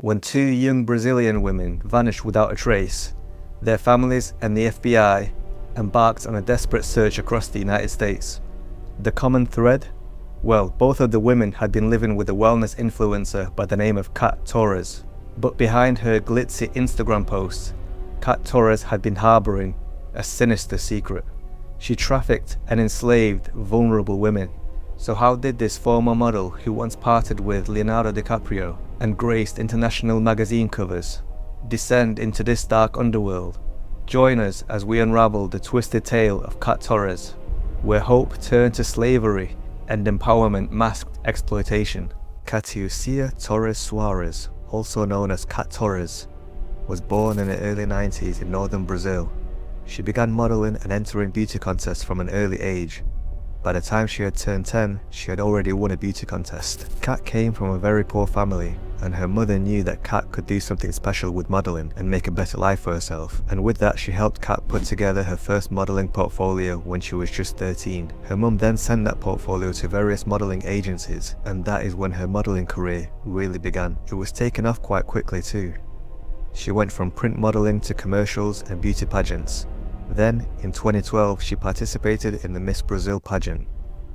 when two young Brazilian women vanished without a trace. Their families and the FBI embarked on a desperate search across the United States. The common thread? Well, both of the women had been living with a wellness influencer by the name of Cat Torres. But behind her glitzy Instagram posts, Cat Torres had been harboring a sinister secret. She trafficked and enslaved vulnerable women. So how did this former model, who once parted with Leonardo DiCaprio and graced international magazine covers, descend into this dark underworld? Join us as we unravel the twisted tale of Cat Torres, where hope turned to slavery and empowerment masked exploitation. Cat Torres Suarez, also known as Cat Torres, was born in the early 90s in northern Brazil. She began modeling and entering beauty contests from an early age. By the time she had turned 10, she had already won a beauty contest. Kat came from a very poor family, and her mother knew that Kat could do something special with modeling and make a better life for herself. And with that, she helped Kat put together her first modeling portfolio when she was just 13. Her mum then sent that portfolio to various modeling agencies, and that is when her modeling career really began. It was taken off quite quickly too. She went from print modeling to commercials and beauty pageants. Then, in 2012, she participated in the Miss Brazil pageant,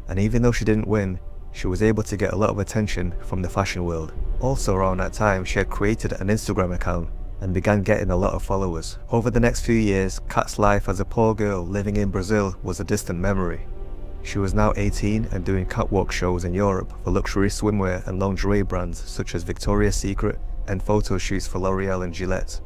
and even though she didn't win, she was able to get a lot of attention from the fashion world. Also around that time, she had created an Instagram account and began getting a lot of followers. Over the next few years, Kat's life as a poor girl living in Brazil was a distant memory. She was now 18 and doing catwalk shows in Europe for luxury swimwear and lingerie brands such as Victoria's Secret and photo shoots for L'Oreal and Gillette.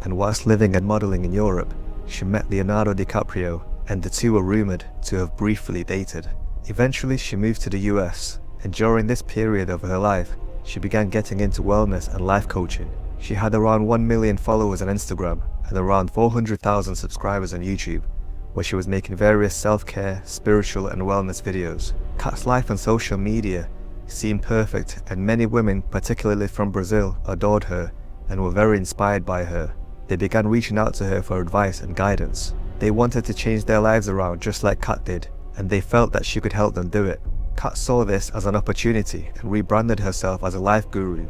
And whilst living and modeling in Europe, she met Leonardo DiCaprio, and the two were rumoured to have briefly dated. Eventually she moved to the US, and during this period of her life, she began getting into wellness and life coaching. She had around 1 million followers on Instagram and around 400,000 subscribers on YouTube, where she was making various self-care, spiritual and wellness videos. Kat's life on social media seemed perfect, and many women, particularly from Brazil, adored her and were very inspired by her. They began reaching out to her for advice and guidance. They wanted to change their lives around just like Kat did, and they felt that she could help them do it. Kat saw this as an opportunity and rebranded herself as a life guru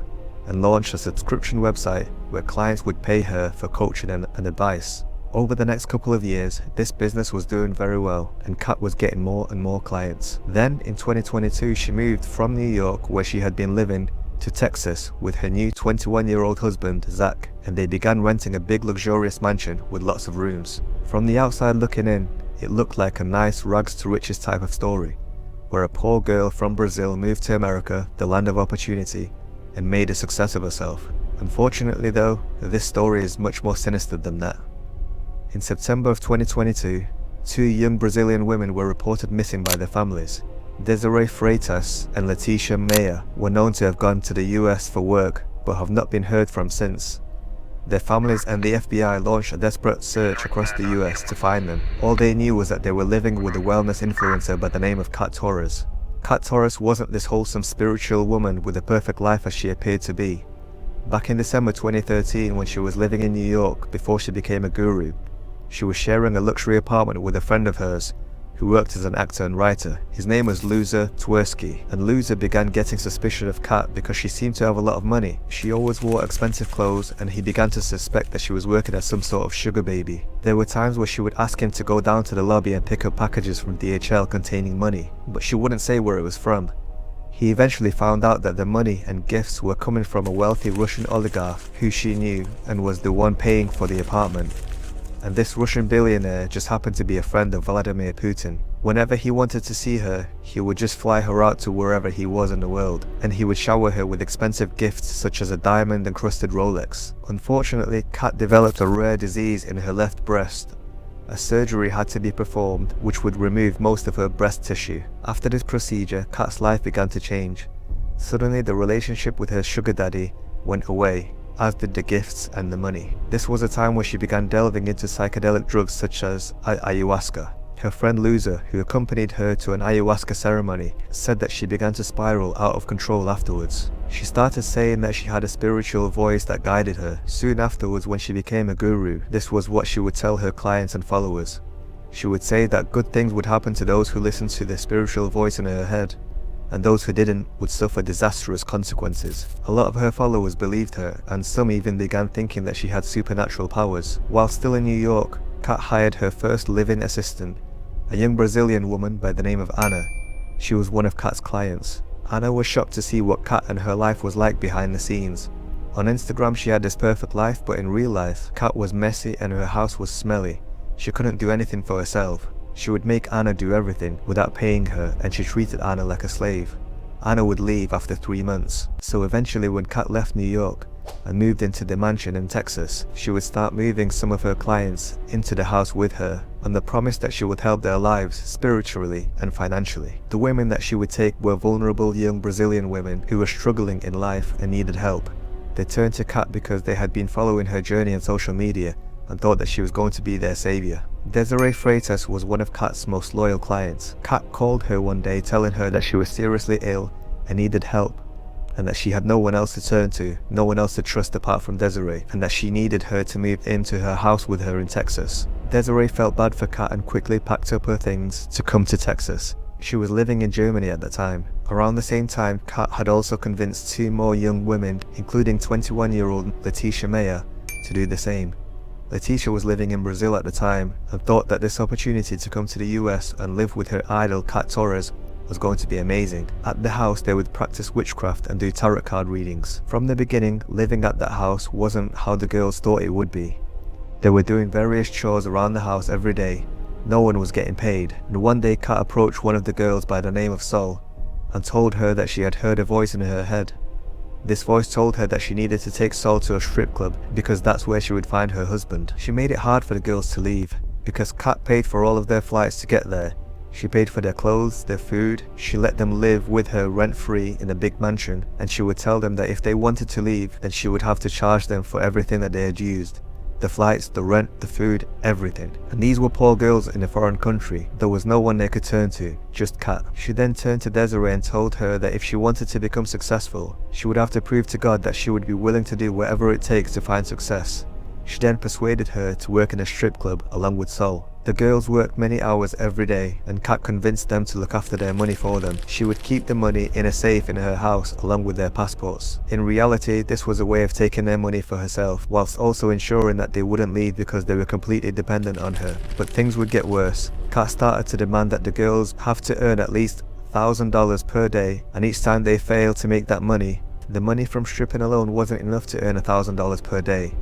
and launched a subscription website where clients would pay her for coaching and advice. Over the next couple of years, this business was doing very well, and Kat was getting more and more clients. Then, in 2022, she moved from New York, where she had been living, to Texas with her new 21-year-old husband, Zach, and they began renting a big luxurious mansion with lots of rooms. From the outside looking in, it looked like a nice rags to riches type of story, where a poor girl from Brazil moved to America, the land of opportunity, and made a success of herself. Unfortunately though, this story is much more sinister than that. In September of 2022, two young Brazilian women were reported missing by their families. Desiree Freitas and Leticia Meyer were known to have gone to the US for work, but have not been heard from since. Their families and the FBI launched a desperate search across the US to find them. All they knew was that they were living with a wellness influencer by the name of Cat Torres. Cat Torres wasn't this wholesome spiritual woman with a perfect life as she appeared to be. Back in December 2013, when she was living in New York before she became a guru, she was sharing a luxury apartment with a friend of hers who worked as an actor and writer. His name was Luza Tversky, and Luza began getting suspicious of Kat because she seemed to have a lot of money. She always wore expensive clothes, and he began to suspect that she was working as some sort of sugar baby. There were times where she would ask him to go down to the lobby and pick up packages from DHL containing money, but she wouldn't say where it was from. He eventually found out that the money and gifts were coming from a wealthy Russian oligarch who she knew and was the one paying for the apartment. And this Russian billionaire just happened to be a friend of Vladimir Putin. Whenever he wanted to see her, he would just fly her out to wherever he was in the world, and he would shower her with expensive gifts such as a diamond-encrusted Rolex. Unfortunately, Kat developed a rare disease in her left breast. A surgery had to be performed, which would remove most of her breast tissue. After this procedure, Kat's life began to change. Suddenly, the relationship with her sugar daddy went away, as did the gifts and the money. This was a time where she began delving into psychedelic drugs such as ayahuasca. Her friend Luza, who accompanied her to an ayahuasca ceremony, said that she began to spiral out of control afterwards. She started saying that she had a spiritual voice that guided her. Soon afterwards, when she became a guru, this was what she would tell her clients and followers. She would say that good things would happen to those who listened to the spiritual voice in her head, and those who didn't would suffer disastrous consequences. A lot of her followers believed her, and some even began thinking that she had supernatural powers. While still in New York, Kat hired her first live-in assistant, a young Brazilian woman by the name of Anna. She was one of Kat's clients. Anna was shocked to see what Kat and her life was like behind the scenes. On Instagram she had this perfect life, but in real life, Kat was messy and her house was smelly. She couldn't do anything for herself. She would make Anna do everything without paying her, and she treated Anna like a slave. Anna would leave after 3 months, so eventually when Kat left New York and moved into the mansion in Texas, she would start moving some of her clients into the house with her, on the promise that she would help their lives spiritually and financially. The women that she would take were vulnerable young Brazilian women who were struggling in life and needed help. They turned to Kat because they had been following her journey on social media and thought that she was going to be their savior. Desiree Freitas was one of Kat's most loyal clients. Kat called her one day telling her that she was seriously ill and needed help, and that she had no one else to turn to, no one else to trust apart from Desiree, and that she needed her to move into her house with her in Texas. Desiree felt bad for Kat and quickly packed up her things to come to Texas. She was living in Germany at the time. Around the same time, Kat had also convinced 2 more young women, including 21-year-old Letitia Meyer, to do the same. Letitia was living in Brazil at the time and thought that this opportunity to come to the US and live with her idol Kat Torres was going to be amazing. At the house they would practice witchcraft and do tarot card readings. From the beginning, living at that house wasn't how the girls thought it would be. They were doing various chores around the house every day. No one was getting paid, and one day Kat approached one of the girls by the name of Sol and told her that she had heard a voice in her head. This voice told her that she needed to take Sol to a strip club because that's where she would find her husband. She made it hard for the girls to leave because Kat paid for all of their flights to get there. She paid for their clothes, their food. She let them live with her rent-free in a big mansion, and she would tell them that if they wanted to leave, then she would have to charge them for everything that they had used. The flights, the rent, the food, everything. And these were poor girls in a foreign country. There was no one they could turn to, just Kat. She then turned to Desiree and told her that if she wanted to become successful, she would have to prove to God that she would be willing to do whatever it takes to find success. She then persuaded her to work in a strip club along with Sol. The girls worked many hours every day, and Kat convinced them to look after their money for them. She would keep the money in a safe in her house along with their passports. In reality, this was a way of taking their money for herself, whilst also ensuring that they wouldn't leave because they were completely dependent on her. But things would get worse. Kat started to demand that the girls have to earn at least $1,000 per day, and each time they failed to make that money, the money from stripping alone wasn't enough to earn $1,000 per day.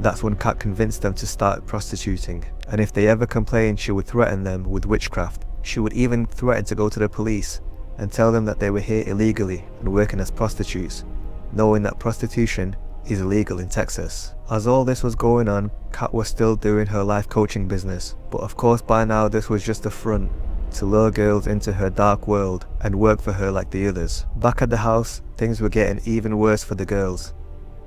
That's when Kat convinced them to start prostituting, and if they ever complained, she would threaten them with witchcraft. She would even threaten to go to the police and tell them that they were here illegally and working as prostitutes, knowing that prostitution is illegal in Texas. As all this was going on, Kat was still doing her life coaching business, but of course by now this was just a front to lure girls into her dark world and work for her like the others. Back at the house, things were getting even worse for the girls.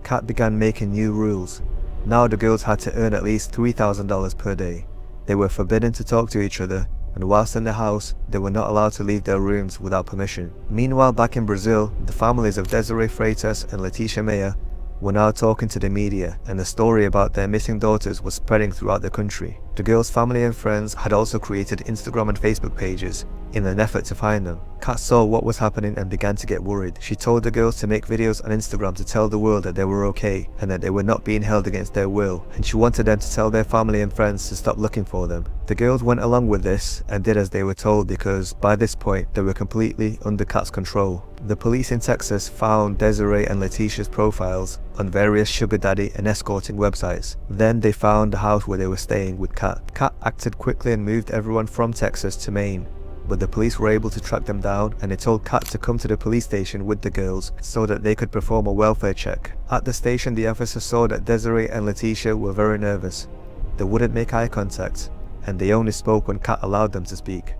Kat began making new rules. Now the girls had to earn at least $3,000 per day. They were forbidden to talk to each other, and whilst in the house, they were not allowed to leave their rooms without permission. Meanwhile, back in Brazil, the families of Desiree Freitas and Letitia Meyer were now talking to the media, and the story about their missing daughters was spreading throughout the country. The girls' family and friends had also created Instagram and Facebook pages in an effort to find them. Kat saw what was happening and began to get worried. She told the girls to make videos on Instagram to tell the world that they were okay and that they were not being held against their will, and she wanted them to tell their family and friends to stop looking for them. The girls went along with this and did as they were told because by this point they were completely under Kat's control. The police in Texas found Desiree and Letitia's profiles on various sugar daddy and escorting websites. Then they found the house where they were staying with Kat. Kat acted quickly and moved everyone from Texas to Maine, but the police were able to track them down, and they told Kat to come to the police station with the girls so that they could perform a welfare check. At the station, the officer saw that Desiree and Letitia were very nervous. They wouldn't make eye contact, and they only spoke when Kat allowed them to speak.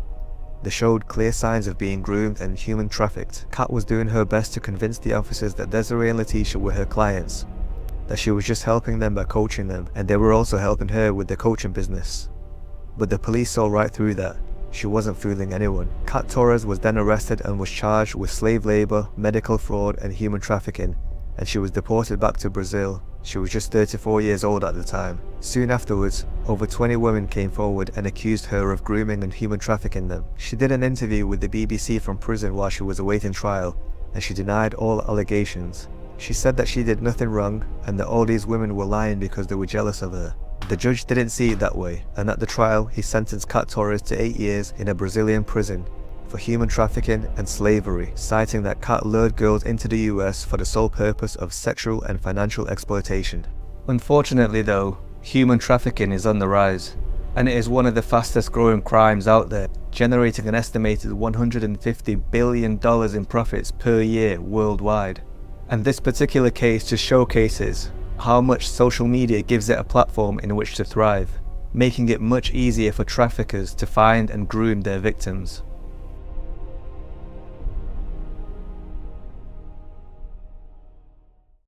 They showed clear signs of being groomed and human trafficked. Kat was doing her best to convince the officers that Desiree and Letitia were her clients, that she was just helping them by coaching them, and they were also helping her with their coaching business. But the police saw right through that. She wasn't fooling anyone. Cat Torres was then arrested and was charged with slave labor, medical fraud, and human trafficking, and she was deported back to Brazil. She was just 34 years old at the time. Soon afterwards, over 20 women came forward and accused her of grooming and human trafficking them. She did an interview with the BBC from prison while she was awaiting trial, and she denied all allegations. She said that she did nothing wrong and that all these women were lying because they were jealous of her. The judge didn't see it that way, and at the trial he sentenced Cat Torres to 8 years in a Brazilian prison for human trafficking and slavery, citing that Cat lured girls into the US for the sole purpose of sexual and financial exploitation. Unfortunately though, human trafficking is on the rise, and it is one of the fastest growing crimes out there, generating an estimated $150 billion in profits per year worldwide. And this particular case just showcases how much social media gives it a platform in which to thrive, making it much easier for traffickers to find and groom their victims.